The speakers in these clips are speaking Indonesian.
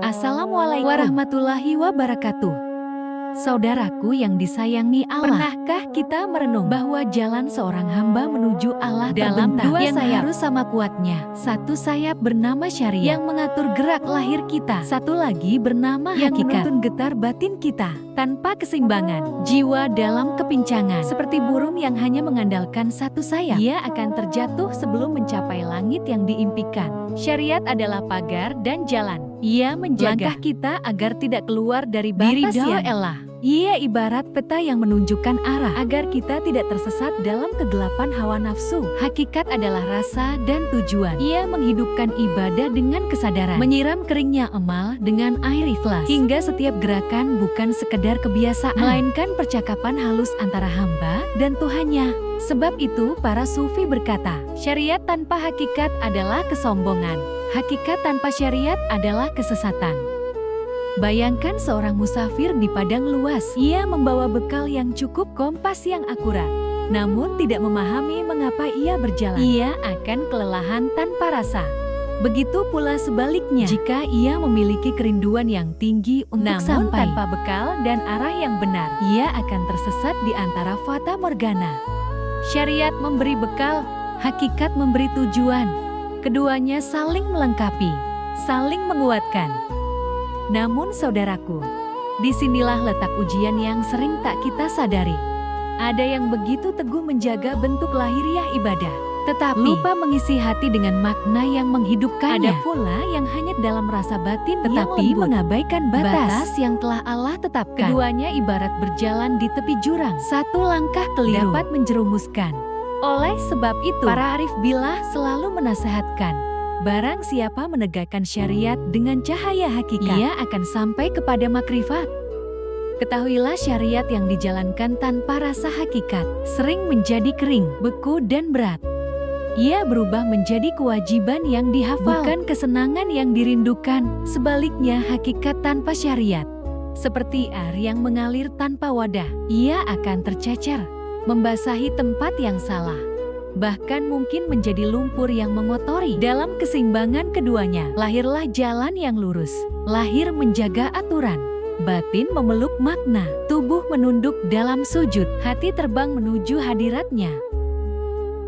Assalamualaikum warahmatullahi wabarakatuh. Saudaraku yang disayangi Allah, pernahkah kita merenung bahwa jalan seorang hamba menuju Allah dalam dua yang sayap harus sama kuatnya? Satu sayap bernama syariat yang mengatur gerak lahir kita, satu lagi bernama yang hakikat menuntun getar batin kita. Tanpa keseimbangan, jiwa dalam kepincangan, seperti burung yang hanya mengandalkan satu sayap, ia akan terjatuh sebelum mencapai langit yang diimpikan. Syariat adalah pagar dan jalan. Ia menjaga langkah kita agar tidak keluar dari batas yang Allah. Ia ibarat peta yang menunjukkan arah agar kita tidak tersesat dalam kegelapan hawa nafsu. Hakikat adalah rasa dan tujuan. Ia menghidupkan ibadah dengan kesadaran, menyiram keringnya amal dengan air ikhlas, hingga setiap gerakan bukan sekedar kebiasaan, melainkan percakapan halus antara hamba dan Tuhannya. Sebab itu para sufi berkata, syariat tanpa hakikat adalah kesombongan. Hakikat tanpa syariat adalah kesesatan. Bayangkan seorang musafir di padang luas. Ia membawa bekal yang cukup, kompas yang akurat, namun tidak memahami mengapa ia berjalan. Ia akan kelelahan tanpa rasa. Begitu pula sebaliknya, jika ia memiliki kerinduan yang tinggi untuk sampai tanpa bekal dan arah yang benar, ia akan tersesat di antara fata morgana. Syariat memberi bekal, hakikat memberi tujuan. Keduanya saling melengkapi, saling menguatkan. Namun saudaraku, disinilah letak ujian yang sering tak kita sadari. Ada yang begitu teguh menjaga bentuk lahiriah ibadah, tetapi lupa mengisi hati dengan makna yang menghidupkannya. Ada pula yang hanya dalam rasa batin tetapi mengabaikan batas yang telah Allah tetapkan. Keduanya ibarat berjalan di tepi jurang. Satu langkah keliru dapat menjerumuskan. Oleh sebab itu, para arif billah selalu menasehatkan, barang siapa menegakkan syariat dengan cahaya hakikat, ia akan sampai kepada makrifat. Ketahuilah syariat yang dijalankan tanpa rasa hakikat sering menjadi kering, beku dan berat. Ia berubah menjadi kewajiban yang dihafal, bukan kesenangan yang dirindukan. Sebaliknya, hakikat tanpa syariat seperti air yang mengalir tanpa wadah. Ia akan tercecer, membasahi tempat yang salah, bahkan mungkin menjadi lumpur yang mengotori. Dalam keseimbangan keduanya, lahirlah jalan yang lurus. Lahir menjaga aturan, batin memeluk makna, tubuh menunduk dalam sujud, hati terbang menuju hadiratnya.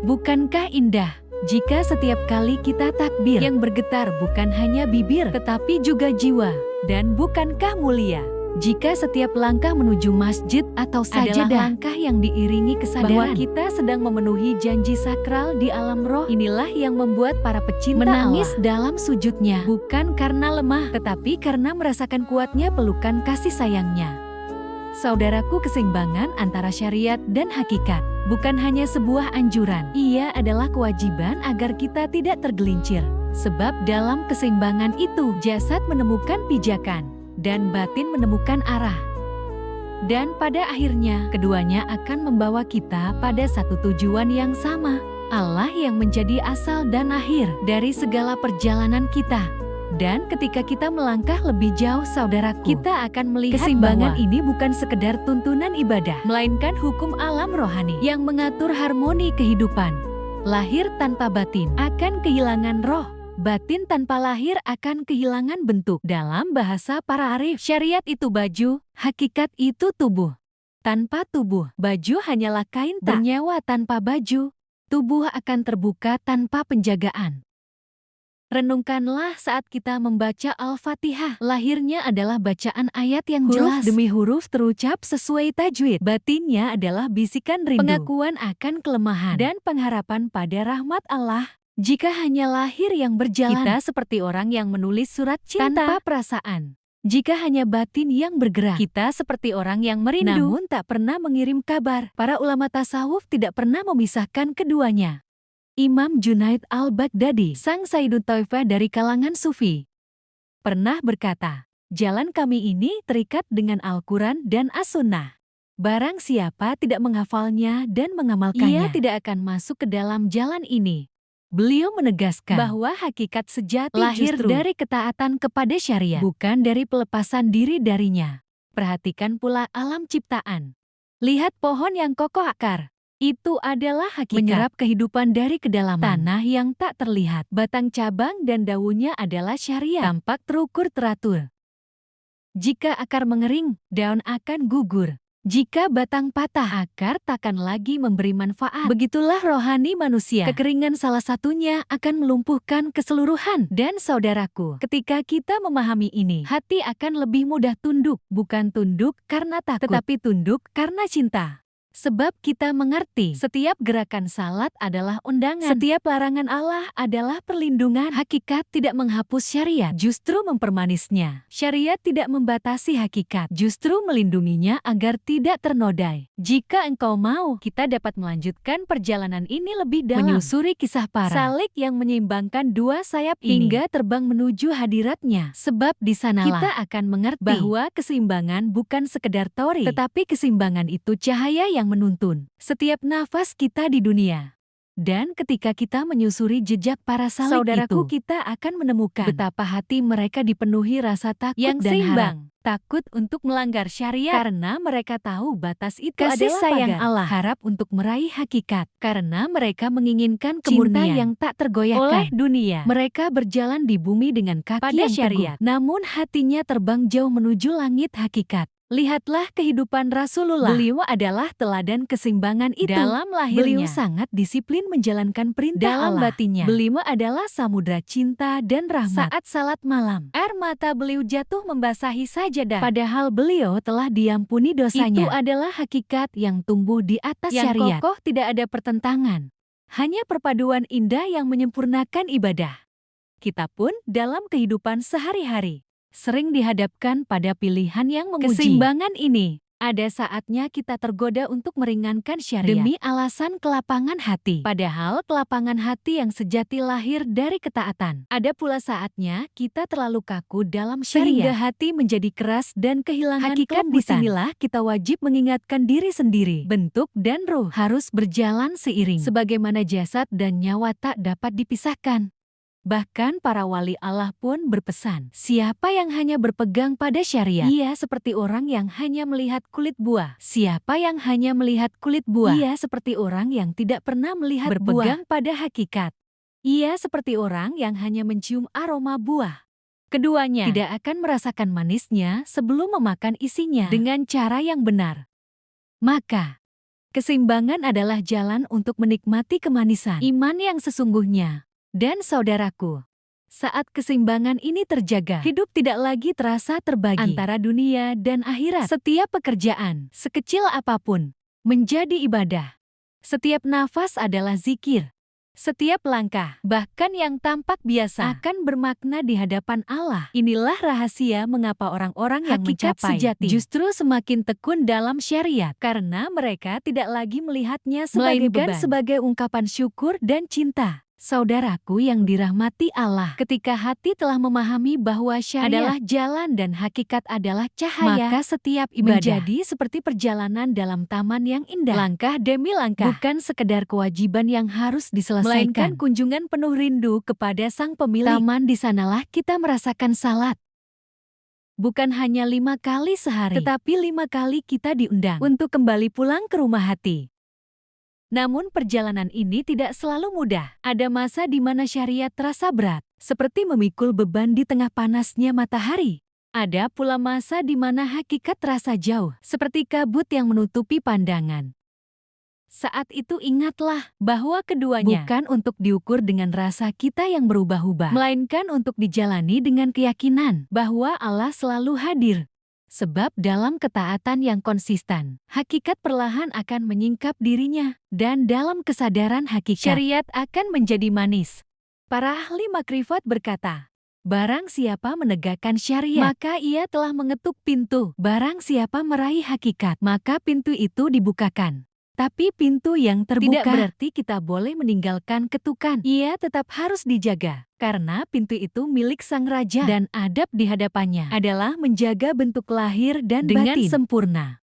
Bukankah indah jika setiap kali kita takbir, yang bergetar bukan hanya bibir tetapi juga jiwa? Dan bukankah mulia jika setiap langkah menuju masjid atau sajadah adalah langkah yang diiringi kesadaran bahwa kita sedang memenuhi janji sakral di alam roh? Inilah yang membuat para pecinta menangis Allah dalam sujudnya, bukan karena lemah, tetapi karena merasakan kuatnya pelukan kasih sayangnya. Saudaraku, keseimbangan antara syariat dan hakikat bukan hanya sebuah anjuran, ia adalah kewajiban agar kita tidak tergelincir. Sebab dalam keseimbangan itu, jasad menemukan pijakan dan batin menemukan arah. Dan pada akhirnya, keduanya akan membawa kita pada satu tujuan yang sama, Allah yang menjadi asal dan akhir dari segala perjalanan kita. Dan ketika kita melangkah lebih jauh, saudaraku, kita akan melihat keseimbangan ini bukan sekedar tuntunan ibadah, melainkan hukum alam rohani yang mengatur harmoni kehidupan. Lahir tanpa batin akan kehilangan roh. Batin tanpa lahir akan kehilangan bentuk. Dalam bahasa para arif, syariat itu baju, hakikat itu tubuh. Tanpa tubuh, baju hanyalah kain tak bernyawa. Tanpa baju, tubuh akan terbuka tanpa penjagaan. Renungkanlah saat kita membaca Al-Fatihah. Lahirnya adalah bacaan ayat yang jelas, huruf demi huruf terucap sesuai tajwid. Batinnya adalah bisikan rindu, pengakuan akan kelemahan, dan pengharapan pada rahmat Allah. Jika hanya lahir yang berjalan, kita seperti orang yang menulis surat cinta tanpa perasaan. Jika hanya batin yang bergerak, kita seperti orang yang merindu namun tak pernah mengirim kabar. Para ulama tasawuf tidak pernah memisahkan keduanya. Imam Junaid al-Baghdadi, sang Sayyidut Taifah dari kalangan sufi, pernah berkata, jalan kami ini terikat dengan Al-Quran dan As-Sunnah. Barang siapa tidak menghafalnya dan mengamalkannya, ia tidak akan masuk ke dalam jalan ini. Beliau menegaskan bahwa hakikat sejati lahir dari ketaatan kepada syariat, bukan dari pelepasan diri darinya. Perhatikan pula alam ciptaan. Lihat pohon yang kokoh akar, Itu adalah hakikat. Menyerap kehidupan dari kedalaman. Tanah yang tak terlihat. Batang cabang dan daunnya adalah syariat. Tampak terukur teratur. Jika akar mengering, daun akan gugur. Jika batang patah, akar takkan lagi memberi manfaat. Begitulah rohani manusia. Kekeringan salah satunya akan melumpuhkan keseluruhan. Dan saudaraku, ketika kita memahami ini, hati akan lebih mudah tunduk. Bukan tunduk karena takut, tetapi tunduk karena cinta. Sebab kita mengerti, setiap gerakan salat adalah undangan. Setiap larangan Allah adalah perlindungan. Hakikat tidak menghapus syariat, justru mempermanisnya. Syariat tidak membatasi hakikat, justru melindunginya agar tidak ternodai. Jika engkau mau, kita dapat melanjutkan perjalanan ini lebih dalam. Menyusuri kisah para Salik yang menyeimbangkan dua sayap hingga terbang menuju hadiratnya. Sebab di sanalah kita akan mengerti bahwa keseimbangan bukan sekedar teori, tetapi keseimbangan itu cahaya yang menuntun setiap nafas kita di dunia. Dan ketika kita menyusuri jejak para Salik saudaraku, kita akan menemukan betapa hati mereka dipenuhi rasa takut yang dan seimbang. Takut untuk melanggar syariat karena mereka tahu batas itu kasih adalah sayang pagar. Allah harap untuk meraih hakikat karena mereka menginginkan cinta yang tak tergoyahkan oleh dunia. Mereka berjalan di bumi dengan kaki pada yang syariat, namun hatinya terbang jauh menuju langit hakikat. Lihatlah kehidupan Rasulullah. Beliau adalah teladan keseimbangan itu. Dalam lahirnya, beliau sangat disiplin menjalankan perintah dalam Allah. Batinnya, beliau adalah samudra cinta dan rahmat. Saat salat malam, air mata beliau jatuh membasahi sajadah. Padahal beliau telah diampuni dosanya. Itu adalah hakikat yang tumbuh di atas yang syariat. Yang kokoh, tidak ada pertentangan. Hanya perpaduan indah yang menyempurnakan ibadah. Kita pun dalam kehidupan sehari-hari sering dihadapkan pada pilihan yang menguji. Keseimbangan ini, ada saatnya kita tergoda untuk meringankan syariat demi alasan kelapangan hati. Padahal kelapangan hati yang sejati lahir dari ketaatan. Ada pula saatnya kita terlalu kaku dalam syariat sehingga hati menjadi keras dan kehilangan hakikat. Disinilah kita wajib mengingatkan diri sendiri. Bentuk dan ruh harus berjalan seiring. Sebagaimana jasad dan nyawa tak dapat dipisahkan. Bahkan para wali Allah pun berpesan, siapa yang hanya berpegang pada syariat, ia seperti orang yang hanya melihat kulit buah. Siapa yang hanya melihat kulit buah, ia seperti orang yang tidak pernah melihat berpegang buah. Pada hakikat, ia seperti orang yang hanya mencium aroma buah. Keduanya tidak akan merasakan manisnya sebelum memakan isinya dengan cara yang benar. Maka, keseimbangan adalah jalan untuk menikmati kemanisan iman yang sesungguhnya. Dan saudaraku, saat keseimbangan ini terjaga, hidup tidak lagi terasa terbagi antara dunia dan akhirat. Setiap pekerjaan, sekecil apapun, menjadi ibadah. Setiap nafas adalah zikir. Setiap langkah, bahkan yang tampak biasa, akan bermakna di hadapan Allah. Inilah rahasia mengapa orang-orang yang mencapai sejati justru semakin tekun dalam syariat. Karena mereka tidak lagi melihatnya sebagai beban, sebagai ungkapan syukur dan cinta. Saudaraku yang dirahmati Allah, ketika hati telah memahami bahwa syariat adalah jalan dan hakikat adalah cahaya, maka setiap ibadah menjadi seperti perjalanan dalam taman yang indah. Langkah demi langkah, bukan sekedar kewajiban yang harus diselesaikan, melainkan kunjungan penuh rindu kepada Sang Pemilik. Taman di sanalah kita merasakan salat. Bukan hanya 5 kali sehari, tetapi 5 kali kita diundang untuk kembali pulang ke rumah hati. Namun perjalanan ini tidak selalu mudah. Ada masa di mana syariat terasa berat, seperti memikul beban di tengah panasnya matahari. Ada pula masa di mana hakikat terasa jauh, seperti kabut yang menutupi pandangan. Saat itu ingatlah bahwa keduanya bukan untuk diukur dengan rasa kita yang berubah-ubah, melainkan untuk dijalani dengan keyakinan bahwa Allah selalu hadir. Sebab dalam ketaatan yang konsisten, hakikat perlahan akan menyingkap dirinya. Dan dalam kesadaran hakikat, syariat akan menjadi manis. Para ahli makrifat berkata, barang siapa menegakkan syariat, maka ia telah mengetuk pintu. Barang siapa meraih hakikat, maka pintu itu dibukakan. Tapi pintu yang terbuka tidak berarti kita boleh meninggalkan ketukan. Ia tetap harus dijaga. Karena pintu itu milik sang raja dan adab di hadapannya adalah menjaga bentuk lahir dan dengan batin sempurna.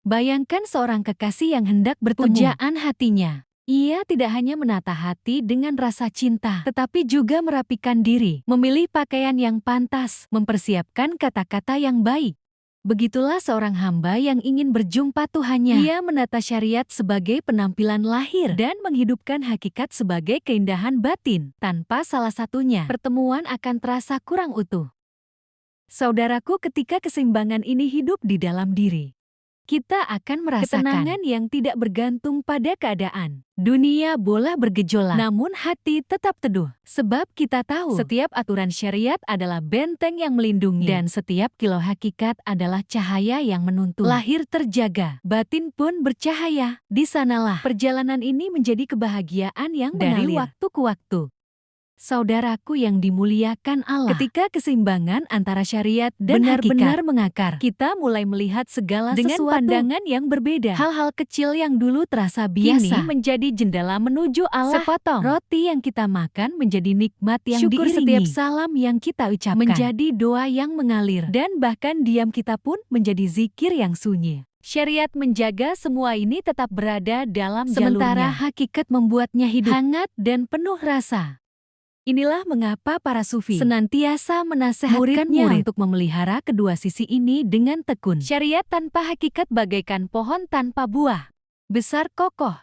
Bayangkan seorang kekasih yang hendak bertemu pujaan hatinya. Ia tidak hanya menata hati dengan rasa cinta, tetapi juga merapikan diri, memilih pakaian yang pantas, mempersiapkan kata-kata yang baik. Begitulah seorang hamba yang ingin berjumpa Tuhannya. Ia menata syariat sebagai penampilan lahir dan menghidupkan hakikat sebagai keindahan batin. Tanpa salah satunya, pertemuan akan terasa kurang utuh. Saudaraku, ketika keseimbangan ini hidup di dalam diri, kita akan merasakan ketenangan yang tidak bergantung pada keadaan. Dunia boleh bergejolak, namun hati tetap teduh. Sebab kita tahu setiap aturan syariat adalah benteng yang melindungi, dan setiap kilau hakikat adalah cahaya yang menuntun. Lahir terjaga, batin pun bercahaya. Di sanalah perjalanan ini menjadi kebahagiaan yang dari waktu ke waktu. Saudaraku yang dimuliakan Allah, ketika keseimbangan antara syariat dan benar-benar mengakar, kita mulai melihat segala dengan sesuatu pandangan yang berbeda. Hal-hal kecil yang dulu terasa biasa kini menjadi jendela menuju Allah. Sepotong roti yang kita makan menjadi nikmat yang syukur diiringi. Setiap salam yang kita ucapkan menjadi doa yang mengalir, dan bahkan diam kita pun menjadi zikir yang sunyi. Syariat menjaga semua ini tetap berada dalam sementara jalurnya. Hakikat membuatnya hidup, hangat dan penuh rasa. Inilah mengapa para sufi senantiasa menasehatkan murid untuk memelihara kedua sisi ini dengan tekun. Syariat tanpa hakikat bagaikan pohon tanpa buah, besar kokoh,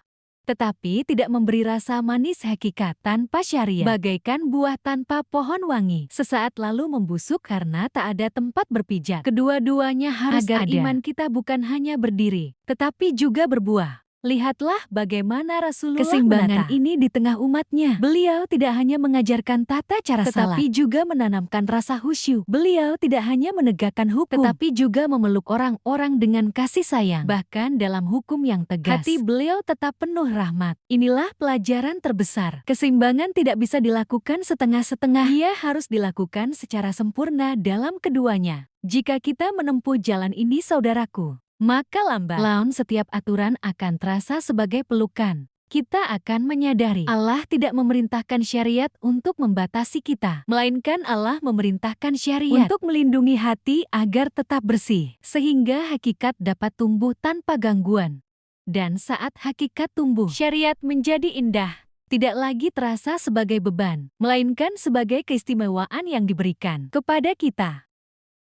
tetapi tidak memberi rasa manis. Hakikat tanpa syariat bagaikan buah tanpa pohon wangi, sesaat lalu membusuk karena tak ada tempat berpijak. Kedua-duanya harus agar ada. Iman kita bukan hanya berdiri, tetapi juga berbuah. Lihatlah bagaimana Rasulullah keseimbangan ini di tengah umatnya. Beliau tidak hanya mengajarkan tata cara salat, tetapi juga menanamkan rasa khusyuk. Beliau tidak hanya menegakkan hukum, tetapi juga memeluk orang-orang dengan kasih sayang. Bahkan dalam hukum yang tegas, hati beliau tetap penuh rahmat. Inilah pelajaran terbesar. Keseimbangan tidak bisa dilakukan setengah-setengah. Ia harus dilakukan secara sempurna dalam keduanya. Jika kita menempuh jalan ini, saudaraku, maka lambat laun setiap aturan akan terasa sebagai pelukan. Kita akan menyadari Allah tidak memerintahkan syariat untuk membatasi kita, melainkan Allah memerintahkan syariat untuk melindungi hati agar tetap bersih, sehingga hakikat dapat tumbuh tanpa gangguan. Dan saat hakikat tumbuh, syariat menjadi indah, tidak lagi terasa sebagai beban, melainkan sebagai keistimewaan yang diberikan kepada kita.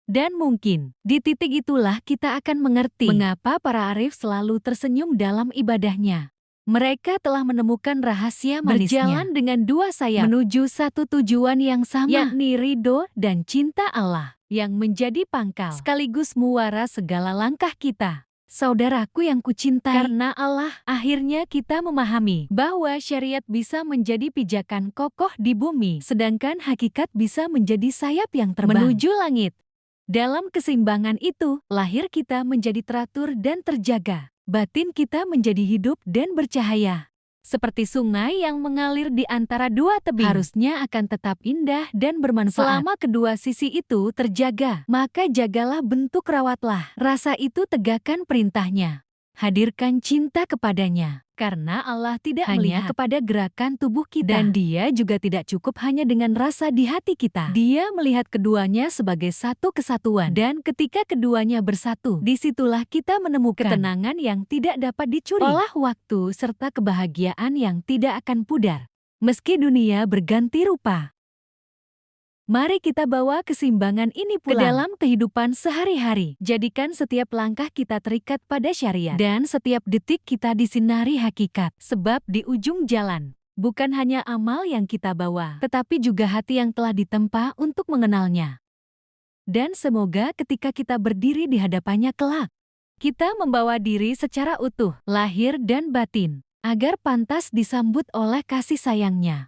Dan mungkin, di titik itulah kita akan mengerti mengapa para arif selalu tersenyum dalam ibadahnya. Mereka telah menemukan rahasia manisnya. Berjalan dengan dua sayap menuju satu tujuan yang sama, yakni ridho dan cinta Allah, yang menjadi pangkal sekaligus muara segala langkah kita. Saudaraku yang kucintai, karena Allah, akhirnya kita memahami bahwa syariat bisa menjadi pijakan kokoh di bumi, sedangkan hakikat bisa menjadi sayap yang terbang menuju langit. Dalam keseimbangan itu, lahir kita menjadi teratur dan terjaga. Batin kita menjadi hidup dan bercahaya. Seperti sungai yang mengalir di antara dua tebing, harusnya akan tetap indah dan bermanfaat. Selama kedua sisi itu terjaga, maka jagalah bentuk, rawatlah rasa itu, tegakkan perintahnya. Hadirkan cinta kepadanya, karena Allah tidak hanya melihat kepada gerakan tubuh kita, dan Dia juga tidak cukup hanya dengan rasa di hati kita. Dia melihat keduanya sebagai satu kesatuan, dan ketika keduanya bersatu, disitulah kita menemukan ketenangan yang tidak dapat dicuri, olah waktu serta kebahagiaan yang tidak akan pudar, meski dunia berganti rupa. Mari kita bawa keseimbangan ini pulang ke dalam kehidupan sehari-hari. Jadikan setiap langkah kita terikat pada syariat, dan setiap detik kita disinari hakikat. Sebab di ujung jalan, bukan hanya amal yang kita bawa, tetapi juga hati yang telah ditempa untuk mengenalnya. Dan semoga ketika kita berdiri di hadapannya kelak, kita membawa diri secara utuh, lahir dan batin, agar pantas disambut oleh kasih sayangnya.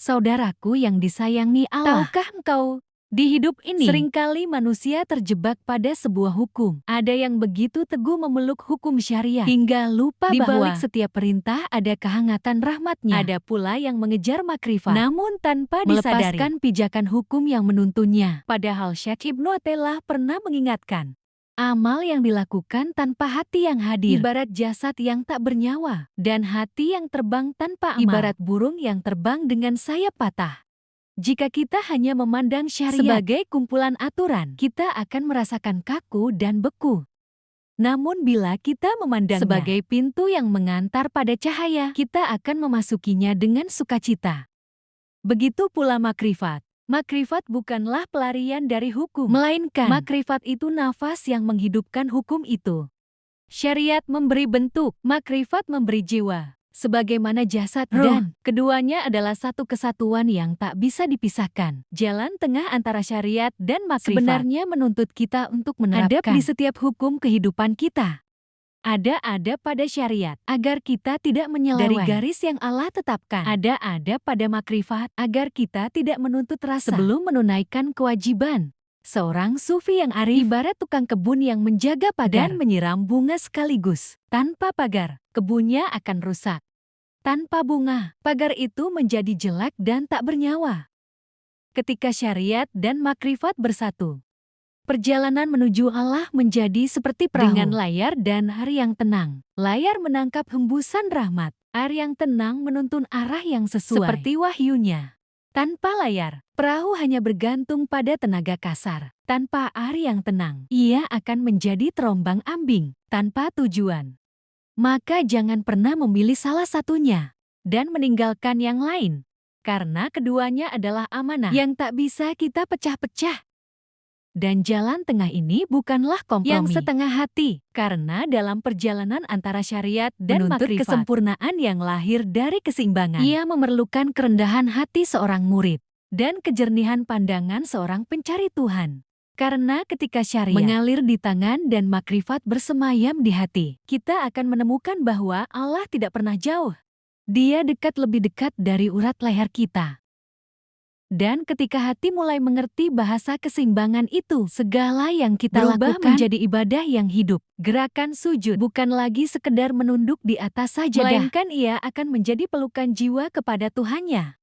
Saudaraku yang disayangi Allah, tahukah engkau, di hidup ini seringkali manusia terjebak pada sebuah hukum. Ada yang begitu teguh memeluk hukum syariat hingga lupa di balik setiap perintah ada kehangatan rahmatnya. Ada pula yang mengejar makrifat, namun tanpa melepaskan pijakan hukum yang menuntunnya. Padahal Syekh Ibnu Athaillah pernah mengingatkan, amal yang dilakukan tanpa hati yang hadir ibarat jasad yang tak bernyawa, dan hati yang terbang tanpa amal ibarat burung yang terbang dengan sayap patah. Jika kita hanya memandang syariat sebagai kumpulan aturan, kita akan merasakan kaku dan beku. Namun bila kita memandangnya sebagai pintu yang mengantar pada cahaya, kita akan memasukinya dengan sukacita. Begitu pula makrifat. Makrifat bukanlah pelarian dari hukum, melainkan makrifat itu nafas yang menghidupkan hukum itu. Syariat memberi bentuk, makrifat memberi jiwa. Sebagaimana jasad dan keduanya adalah satu kesatuan yang tak bisa dipisahkan. Jalan tengah antara syariat dan makrifat sebenarnya menuntut kita untuk menerapkan adab di setiap hukum kehidupan kita. Ada pada syariat agar kita tidak menyeleweng dari garis yang Allah tetapkan. Ada pada makrifat agar kita tidak menuntut rasa sebelum menunaikan kewajiban. Seorang sufi yang arif ibarat tukang kebun yang menjaga pagar dan menyiram bunga sekaligus. Tanpa pagar, kebunnya akan rusak. Tanpa bunga, pagar itu menjadi jelek dan tak bernyawa. Ketika syariat dan makrifat bersatu, perjalanan menuju Allah menjadi seperti perahu dengan layar dan hari yang tenang. Layar menangkap hembusan rahmat, air yang tenang menuntun arah yang sesuai seperti wahyunya. Tanpa layar, perahu hanya bergantung pada tenaga kasar. Tanpa air yang tenang, ia akan menjadi terombang-ambing, tanpa tujuan. Maka jangan pernah memilih salah satunya dan meninggalkan yang lain, karena keduanya adalah amanah yang tak bisa kita pecah-pecah. Dan jalan tengah ini bukanlah kompromi yang setengah hati, karena dalam perjalanan antara syariat dan makrifat, kesempurnaan yang lahir dari keseimbangan. Ia memerlukan kerendahan hati seorang murid dan kejernihan pandangan seorang pencari Tuhan. Karena ketika syariat mengalir di tangan dan makrifat bersemayam di hati, kita akan menemukan bahwa Allah tidak pernah jauh. Dia dekat, lebih dekat dari urat leher kita. Dan ketika hati mulai mengerti bahasa keseimbangan itu, segala yang kita lakukan menjadi ibadah yang hidup. Gerakan sujud bukan lagi sekedar menunduk di atas sajadah, melainkan ia akan menjadi pelukan jiwa kepada Tuhannya.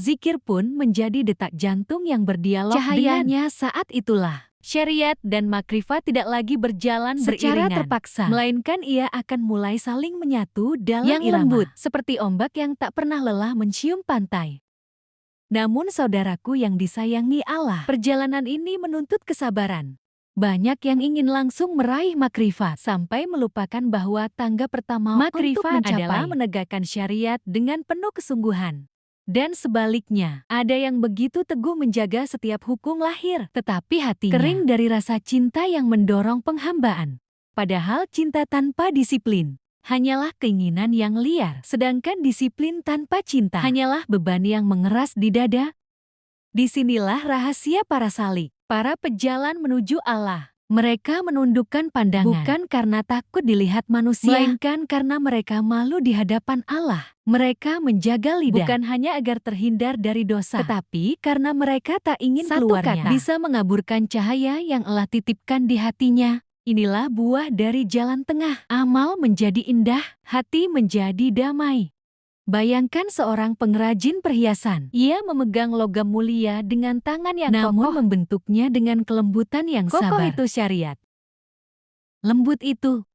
Zikir pun menjadi detak jantung yang berdialog cahayanya dengannya. Saat itulah syariat dan makrifat tidak lagi berjalan secara terpaksa, melainkan ia akan mulai saling menyatu dalam yang irama lembut, seperti ombak yang tak pernah lelah mencium pantai. Namun saudaraku yang disayangi Allah, perjalanan ini menuntut kesabaran. Banyak yang ingin langsung meraih makrifat sampai melupakan bahwa tangga pertama makrifat adalah menegakkan syariat dengan penuh kesungguhan. Dan sebaliknya, ada yang begitu teguh menjaga setiap hukum lahir, tetapi hatinya kering dari rasa cinta yang mendorong penghambaan. Padahal cinta tanpa disiplin hanyalah keinginan yang liar, sedangkan disiplin tanpa cinta hanyalah beban yang mengeras di dada. Disinilah rahasia para salik, para pejalan menuju Allah. Mereka menundukkan pandangan bukan karena takut dilihat manusia, melainkan karena mereka malu di hadapan Allah. Mereka menjaga lidah bukan hanya agar terhindar dari dosa, tetapi karena mereka tak ingin keluarnya bisa mengaburkan cahaya yang Allah titipkan di hatinya. Inilah buah dari jalan tengah. Amal menjadi indah, hati menjadi damai. Bayangkan seorang pengrajin perhiasan. Ia memegang logam mulia dengan tangan yang namun kokoh, membentuknya dengan kelembutan yang sabar. Kokoh itu syariat. Lembut itu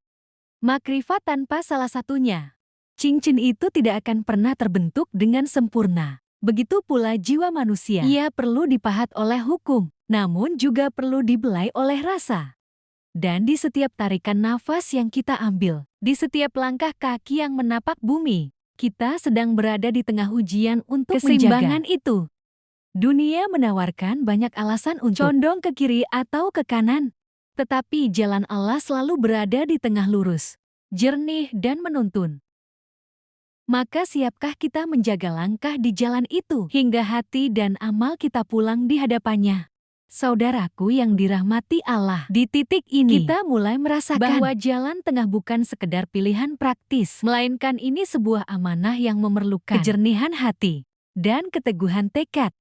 makrifat tanpa salah satunya. Cincin itu tidak akan pernah terbentuk dengan sempurna. Begitu pula jiwa manusia. Ia perlu dipahat oleh hukum, namun juga perlu dibelai oleh rasa. Dan di setiap tarikan nafas yang kita ambil, di setiap langkah kaki yang menapak bumi, kita sedang berada di tengah ujian untuk keseimbangan itu. Dunia menawarkan banyak alasan untuk condong ke kiri atau ke kanan. Tetapi jalan Allah selalu berada di tengah lurus, jernih dan menuntun. Maka siapkah kita menjaga langkah di jalan itu, hingga hati dan amal kita pulang di hadapannya? Saudaraku yang dirahmati Allah, di titik ini kita mulai merasakan bahwa jalan tengah bukan sekedar pilihan praktis, melainkan ini sebuah amanah yang memerlukan kejernihan hati dan keteguhan tekad.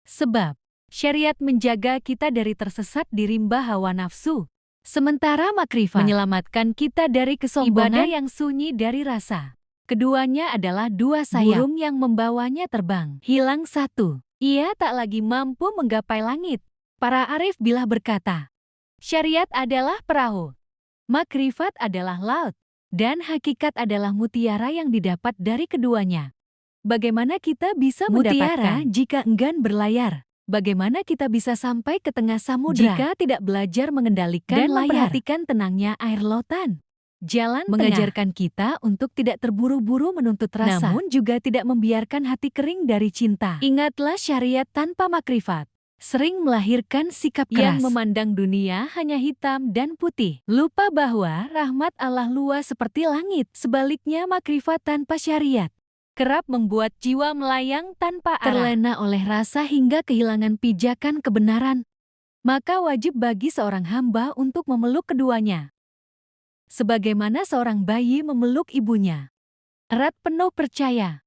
Sebab syariat menjaga kita dari tersesat di rimba hawa nafsu, sementara makrifat menyelamatkan kita dari kesombongan yang sunyi dari rasa. Keduanya adalah dua sayap burung yang membawanya terbang. Hilang satu, ia tak lagi mampu menggapai langit. Para arif bilah berkata, syariat adalah perahu, makrifat adalah laut, dan hakikat adalah mutiara yang didapat dari keduanya. Bagaimana kita bisa mutiara jika enggan berlayar? Bagaimana kita bisa sampai ke tengah samudra jika tidak belajar mengendalikan dan memperhatikan tenangnya air lautan? Jalan mengajarkan kita untuk tidak terburu-buru menuntut rasa, namun juga tidak membiarkan hati kering dari cinta. Ingatlah syariat tanpa makrifat sering melahirkan sikap keras yang memandang dunia hanya hitam dan putih. Lupa bahwa rahmat Allah luas seperti langit. Sebaliknya makrifat tanpa syariat kerap membuat jiwa melayang tanpa arah, terlena oleh rasa hingga kehilangan pijakan kebenaran. Maka wajib bagi seorang hamba untuk memeluk keduanya, sebagaimana seorang bayi memeluk ibunya, erat penuh percaya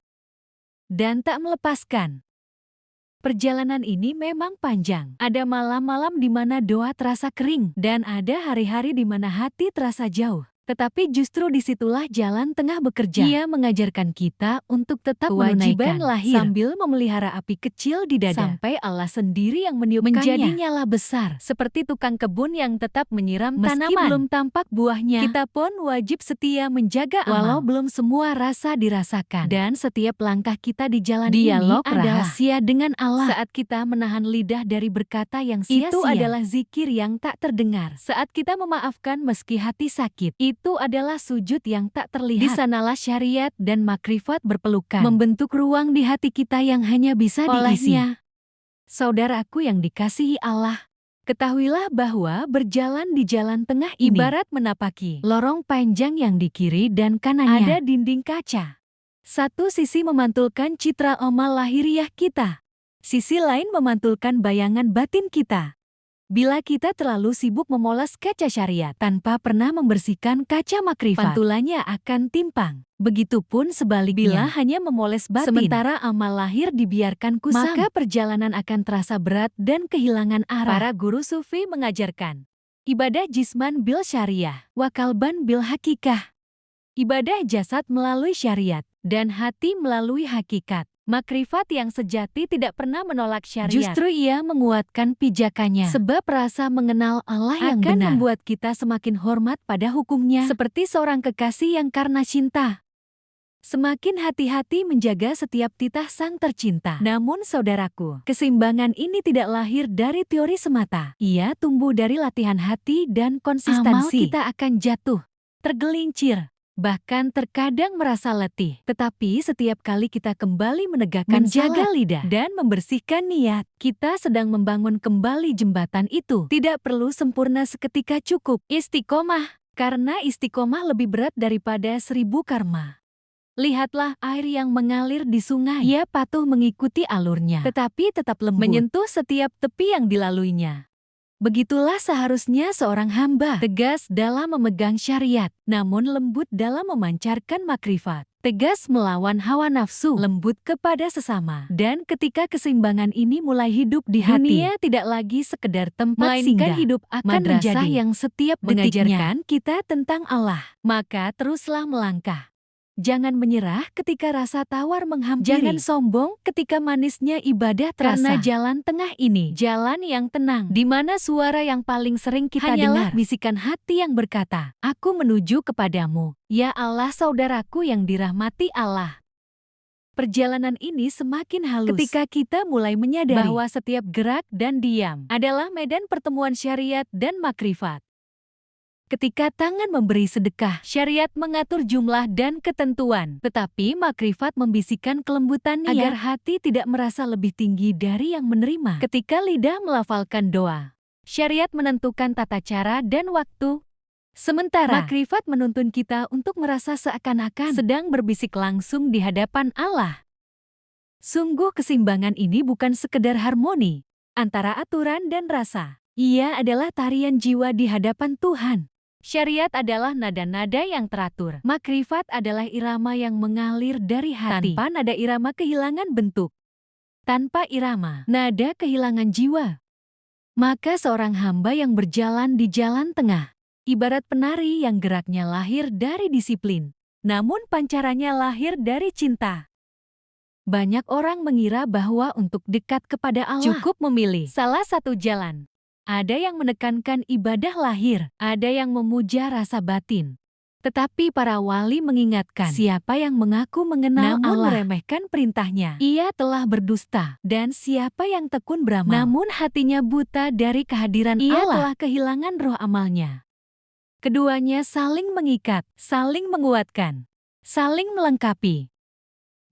dan tak melepaskan. Perjalanan ini memang panjang. Ada malam-malam di mana doa terasa kering, dan ada hari-hari di mana hati terasa jauh. Tetapi justru disitulah jalan tengah bekerja. Ia mengajarkan kita untuk tetap menunaikan lahir sambil memelihara api kecil di dada, sampai Allah sendiri yang meniupkannya menjadi nyala besar. Seperti tukang kebun yang tetap menyiram tanaman. Meski belum tampak buahnya, kita pun wajib setia menjaga amal. Walau belum semua rasa dirasakan. Dan setiap langkah kita di jalan dialog ini adalah rahasia dengan Allah. Saat kita menahan lidah dari berkata yang sia-sia, itu adalah zikir yang tak terdengar. Saat kita memaafkan meski hati sakit, itu adalah sujud yang tak terlihat. Di sanalah syariat dan makrifat berpelukan, membentuk ruang di hati kita yang hanya bisa diisi. Saudaraku yang dikasihi Allah, ketahuilah bahwa berjalan di jalan tengah ini ibarat menapaki lorong panjang yang di kiri dan kanannya ada dinding kaca. Satu sisi memantulkan citra amal lahiriah kita, sisi lain memantulkan bayangan batin kita. Bila kita terlalu sibuk memoles kaca syariat tanpa pernah membersihkan kaca makrifat, pantulannya akan timpang. Begitupun sebaliknya, bila hanya memoles batin, sementara amal lahir dibiarkan kusam, maka perjalanan akan terasa berat dan kehilangan arah. Para guru sufi mengajarkan, ibadah jisman bil syariah, wa kalban bil hakikah. Ibadah jasad melalui syariat, dan hati melalui hakikat. Makrifat yang sejati tidak pernah menolak syariat. Justru ia menguatkan pijakannya. Sebab rasa mengenal Allah yang akan benar membuat kita semakin hormat pada hukumnya. Seperti seorang kekasih yang karena cinta semakin hati-hati menjaga setiap titah sang tercinta. Namun saudaraku, keseimbangan ini tidak lahir dari teori semata. Ia tumbuh dari latihan hati dan konsistensi. Amal kita akan jatuh, tergelincir, bahkan terkadang merasa letih. Tetapi setiap kali kita kembali menegakkan menjaga lidah dan membersihkan niat, kita sedang membangun kembali jembatan itu. Tidak perlu sempurna seketika, cukup istiqomah. Karena istiqomah lebih berat daripada 1000 karma. Lihatlah air yang mengalir di sungai. Ia patuh mengikuti alurnya, tetapi tetap lembut menyentuh setiap tepi yang dilaluinya. Begitulah seharusnya seorang hamba, tegas dalam memegang syariat, namun lembut dalam memancarkan makrifat. Tegas melawan hawa nafsu, lembut kepada sesama. Dan ketika keseimbangan ini mulai hidup di hati, dunia tidak lagi sekedar tempat melainkan singgah. Hidup akan madrasah menjadi yang setiap mengajarkan kita tentang Allah. Maka teruslah melangkah. Jangan menyerah ketika rasa tawar menghampiri. Jangan sombong ketika manisnya ibadah terasa. Karena jalan tengah ini, jalan yang tenang, di mana suara yang paling sering kita hanyalah dengar bisikan hati yang berkata, "Aku menuju kepadamu, ya Allah." Saudaraku yang dirahmati Allah, perjalanan ini semakin halus ketika kita mulai menyadari bahwa setiap gerak dan diam adalah medan pertemuan syariat dan makrifat. Ketika tangan memberi sedekah, syariat mengatur jumlah dan ketentuan. Tetapi makrifat membisikkan kelembutan niat agar hati tidak merasa lebih tinggi dari yang menerima. Ketika lidah melafalkan doa, syariat menentukan tata cara dan waktu. Sementara makrifat menuntun kita untuk merasa seakan-akan sedang berbisik langsung di hadapan Allah. Sungguh keseimbangan ini bukan sekedar harmoni antara aturan dan rasa. Ia adalah tarian jiwa di hadapan Tuhan. Syariat adalah nada-nada yang teratur. Makrifat adalah irama yang mengalir dari hati. Tanpa nada irama kehilangan bentuk. Tanpa irama, nada kehilangan jiwa. Maka seorang hamba yang berjalan di jalan tengah, ibarat penari yang geraknya lahir dari disiplin, namun pancarannya lahir dari cinta. Banyak orang mengira bahwa untuk dekat kepada Allah cukup memilih salah satu jalan. Ada yang menekankan ibadah lahir, ada yang memuja rasa batin. Tetapi para wali mengingatkan, siapa yang mengaku mengenal namun Allah, meremehkan perintahnya, ia telah berdusta. Dan siapa yang tekun beramal, namun hatinya buta dari kehadiran Allah, ia telah kehilangan roh amalnya. Keduanya saling mengikat, saling menguatkan, saling melengkapi.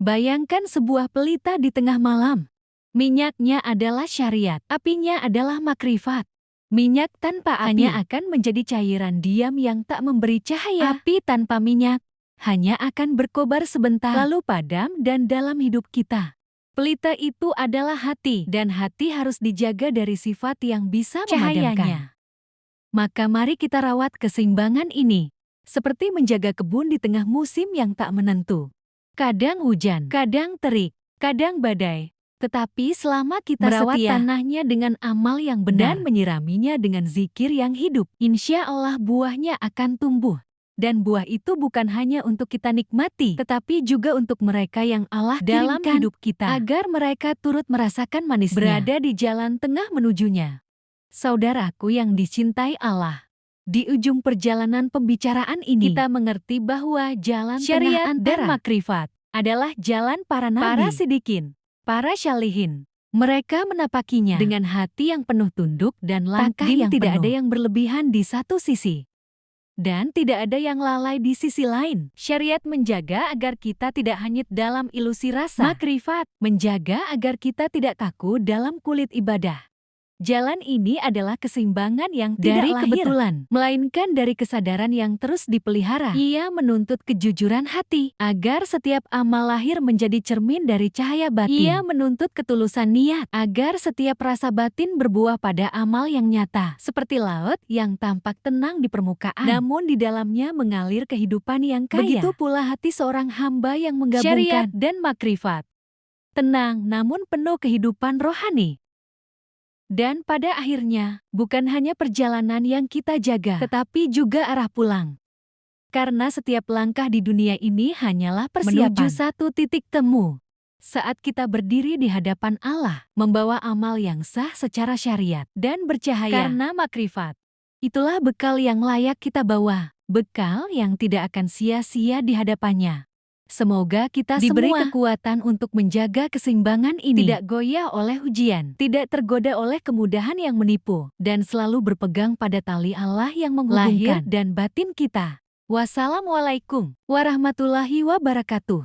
Bayangkan sebuah pelita di tengah malam. Minyaknya adalah syariat, apinya adalah makrifat. Minyak tanpa api hanya akan menjadi cairan diam yang tak memberi cahaya. Api tanpa minyak hanya akan berkobar sebentar, lalu padam dan dalam hidup kita. Pelita itu adalah hati, dan hati harus dijaga dari sifat yang bisa memadamkan. Maka mari kita rawat keseimbangan ini, seperti menjaga kebun di tengah musim yang tak menentu. Kadang hujan, kadang terik, kadang badai. Tetapi selama kita merawat tanahnya dengan amal yang benar dan menyiraminya dengan zikir yang hidup, insya Allah buahnya akan tumbuh. Dan buah itu bukan hanya untuk kita nikmati, tetapi juga untuk mereka yang Allah dalam hidup kita, agar mereka turut merasakan manisnya berada di jalan tengah menujunya. Saudaraku yang dicintai Allah, di ujung perjalanan pembicaraan ini kita mengerti bahwa jalan syariat dan makrifat adalah jalan para nabi, para sidikin, para syalihin. Mereka menapakinya dengan hati yang penuh tunduk dan langkah yang tidak ada yang berlebihan di satu sisi. Dan tidak ada yang lalai di sisi lain. Syariat menjaga agar kita tidak hanyut dalam ilusi rasa. Makrifat menjaga agar kita tidak kaku dalam kulit ibadah. Jalan ini adalah keseimbangan yang tidak dari kebetulan, melainkan dari kesadaran yang terus dipelihara. Ia menuntut kejujuran hati, agar setiap amal lahir menjadi cermin dari cahaya batin. Ia menuntut ketulusan niat, agar setiap rasa batin berbuah pada amal yang nyata. Seperti laut yang tampak tenang di permukaan, namun di dalamnya mengalir kehidupan yang kaya. Begitu pula hati seorang hamba yang menggabungkan syariat dan makrifat. Tenang namun penuh kehidupan rohani. Dan pada akhirnya, bukan hanya perjalanan yang kita jaga, tetapi juga arah pulang. Karena setiap langkah di dunia ini hanyalah persiapan menuju satu titik temu. Saat kita berdiri di hadapan Allah, membawa amal yang sah secara syariat dan bercahaya karena makrifat. Itulah bekal yang layak kita bawa, bekal yang tidak akan sia-sia di hadapannya. Semoga kita diberi kekuatan untuk menjaga keseimbangan ini, tidak goyah oleh ujian, tidak tergoda oleh kemudahan yang menipu, dan selalu berpegang pada tali Allah yang menghubungkan lahir dan batin kita. Wassalamualaikum warahmatullahi wabarakatuh.